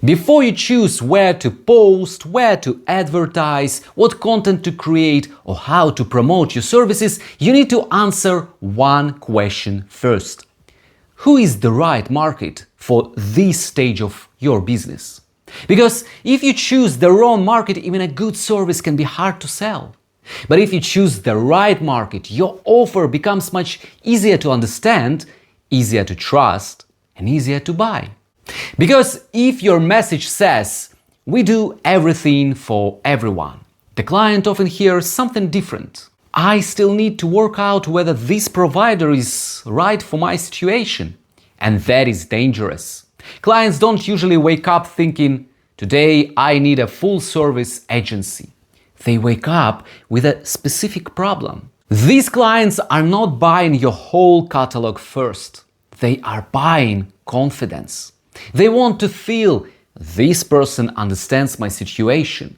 Before you choose where to post, where to advertise, what content to create, or how to promote your services, you need to answer one question first. Who is the right market for this stage of your business? Because if you choose the wrong market, even a good service can be hard to sell. But if you choose the right market, your offer becomes much easier to understand, easier to trust, and easier to buy. Because if your message says, "We do everything for everyone," the client often hears something different. "I still need to work out whether this provider is right for my situation." And that is dangerous. Clients don't usually wake up thinking, "Today I need a full-service agency." They wake up with a specific problem. These clients are not buying your whole catalog first. They are buying confidence. They want to feel, "This person understands my situation.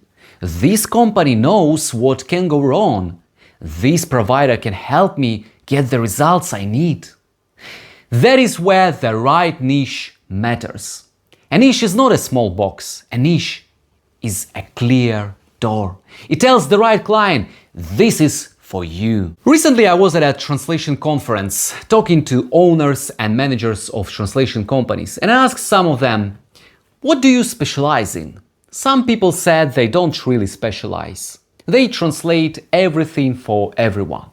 This company knows what can go wrong. This provider can help me get the results I need." That is where the right niche matters. A niche is not a small box. A niche is a clear door. It tells the right client, "This is for you." Recently, I was at a translation conference talking to owners and managers of translation companies, and I asked some of them, "What do you specialize in?" Some people said they don't really specialize. They translate everything for everyone.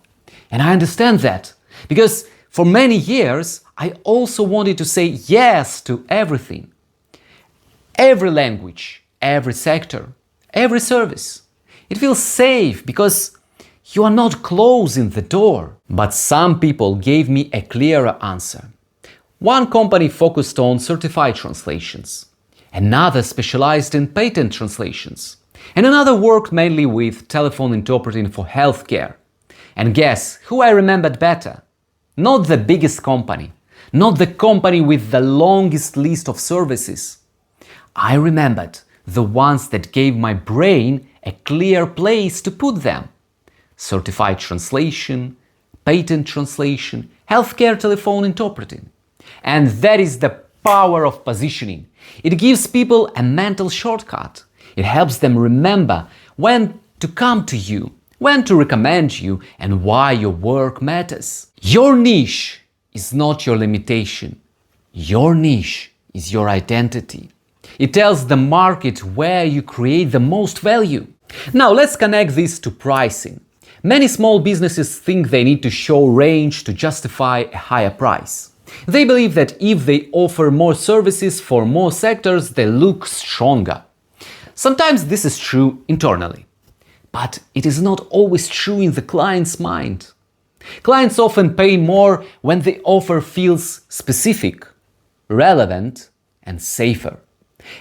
And I understand that, because for many years, I also wanted to say yes to everything. Every language, every sector, every service. It feels safe because you are not closing the door. But some people gave me a clearer answer. One company focused on certified translations. Another specialized in patent translations. And another worked mainly with telephone interpreting for healthcare. And guess who I remembered better? Not the biggest company. Not the company with the longest list of services. I remembered the ones that gave my brain a clear place to put them. Certified translation, patent translation, healthcare telephone interpreting. And that is the power of positioning. It gives people a mental shortcut. It helps them remember when to come to you, when to recommend you, and why your work matters. Your niche is not your limitation. Your niche is your identity. It tells the market where you create the most value. Now let's connect this to pricing. Many small businesses think they need to show range to justify a higher price. They believe that if they offer more services for more sectors, they look stronger. Sometimes this is true internally, but it is not always true in the client's mind. Clients often pay more when the offer feels specific, relevant, and safer.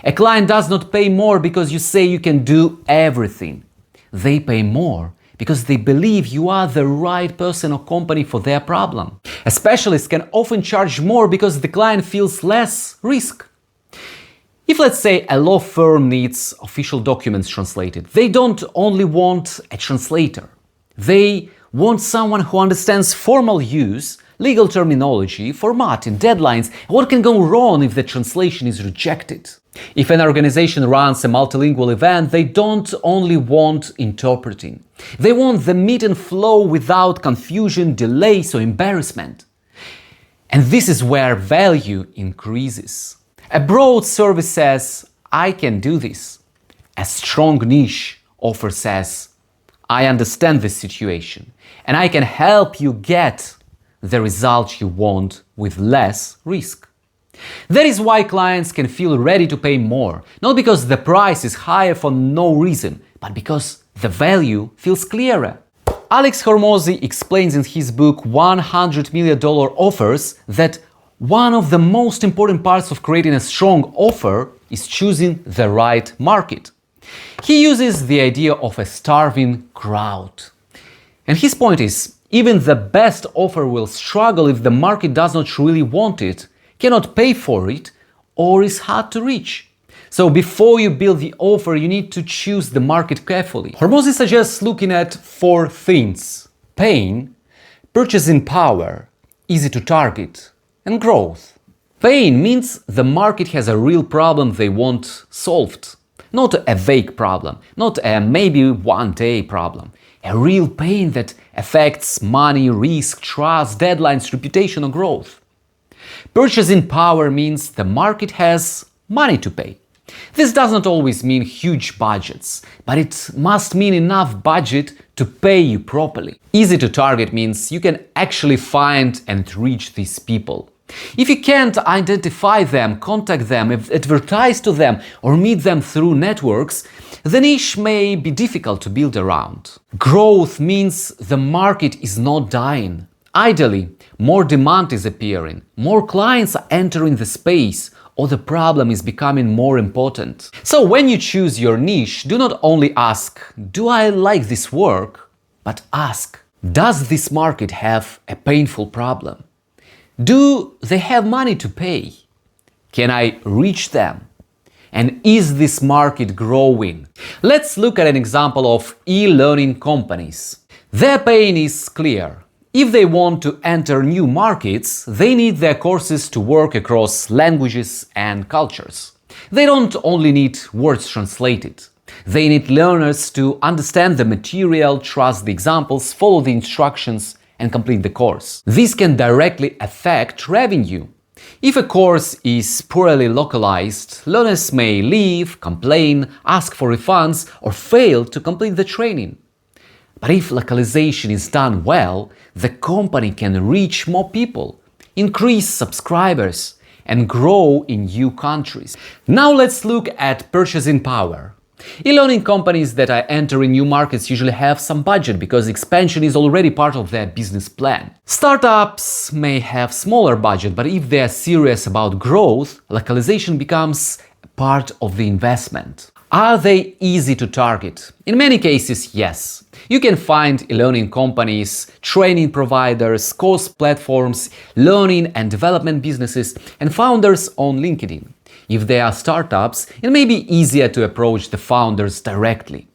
A client does not pay more because you say you can do everything. They pay more because they believe you are the right person or company for their problem. A specialist can often charge more because the client feels less risk. If, let's say, a law firm needs official documents translated, they don't only want a translator. They want someone who understands formal use, legal terminology, formatting, deadlines, and what can go wrong if the translation is rejected. If an organization runs a multilingual event, they don't only want interpreting. They want the meet and flow without confusion, delays, or embarrassment. And this is where value increases. A broad service says, "I can do this." A strong niche offer says, "I understand this situation, and I can help you get the result you want with less risk." That is why clients can feel ready to pay more, not because the price is higher for no reason, but because the value feels clearer. Alex Hormozi explains in his book $100 million Offers that one of the most important parts of creating a strong offer is choosing the right market. He uses the idea of a starving crowd. And his point is, even the best offer will struggle if the market does not really want it, cannot pay for it, or is hard to reach. So before you build the offer, you need to choose the market carefully. Hormozi suggests looking at 4 things: pain, purchasing power, easy to target, and growth. Pain means the market has a real problem they want solved. Not a vague problem, not a maybe one day problem. A real pain that affects money, risk, trust, deadlines, reputation or growth. Purchasing power means the market has money to pay. This does not always mean huge budgets, but it must mean enough budget to pay you properly. Easy to target means you can actually find and reach these people. If you can't identify them, contact them, advertise to them, or meet them through networks, the niche may be difficult to build around. Growth means the market is not dying. Ideally, more demand is appearing, more clients are entering the space, or the problem is becoming more important. So when you choose your niche, do not only ask, do I like this work? But ask, does this market have a painful problem? Do they have money to pay? Can I reach them? And is this market growing? Let's look at an example of e-learning companies. Their pain is clear. If they want to enter new markets, they need their courses to work across languages and cultures. They don't only need words translated. They need learners to understand the material, trust the examples, follow the instructions, and complete the course. This can directly affect revenue. If a course is poorly localized, learners may leave, complain, ask for refunds, or fail to complete the training. But if localization is done well, the company can reach more people, increase subscribers, and grow in new countries. Now let's look at purchasing power. E-learning companies that are entering new markets usually have some budget because expansion is already part of their business plan. Startups may have smaller budget, but if they are serious about growth, localization becomes part of the investment. Are they easy to target? In many cases, yes. You can find e-learning companies, training providers, course platforms, learning and development businesses, and founders on LinkedIn. If they are startups, it may be easier to approach the founders directly.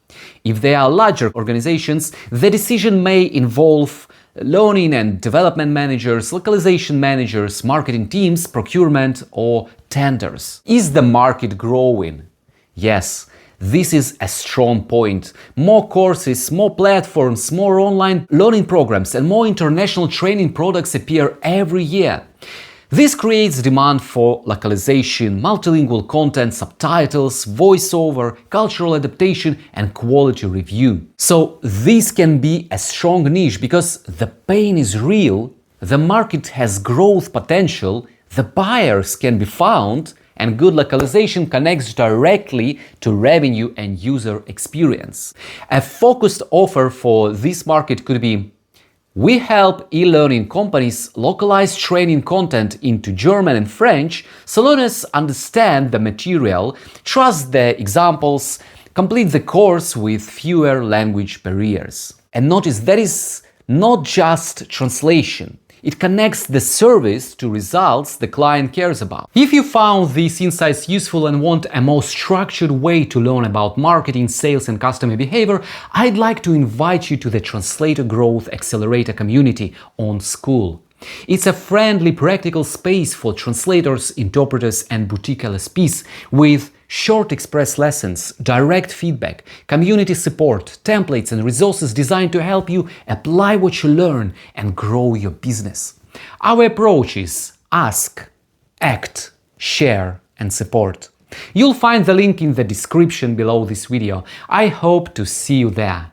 If they are larger organizations, the decision may involve learning and development managers, localization managers, marketing teams, procurement, or tenders. Is the market growing? Yes, this is a strong point. More courses, more platforms, more online learning programs, and more international training products appear every year. This creates demand for localization, multilingual content, subtitles, voiceover, cultural adaptation, and quality review. So this can be a strong niche because the pain is real, the market has growth potential, the buyers can be found, and good localization connects directly to revenue and user experience. A focused offer for this market could be: we help e-learning companies localize training content into German and French so learners understand the material, trust the examples, complete the course with fewer language barriers. And notice that is not just translation. It connects the service to results the client cares about. If you found these insights useful and want a more structured way to learn about marketing, sales, and customer behavior, I'd like to invite you to the Translator Growth Accelerator community on School. It's a friendly, practical space for translators, interpreters, and boutique LSPs with short express lessons, direct feedback, community support, templates, and resources designed to help you apply what you learn and grow your business. Our approach is ask, act, share, and support. You'll find the link in the description below this video. I hope to see you there.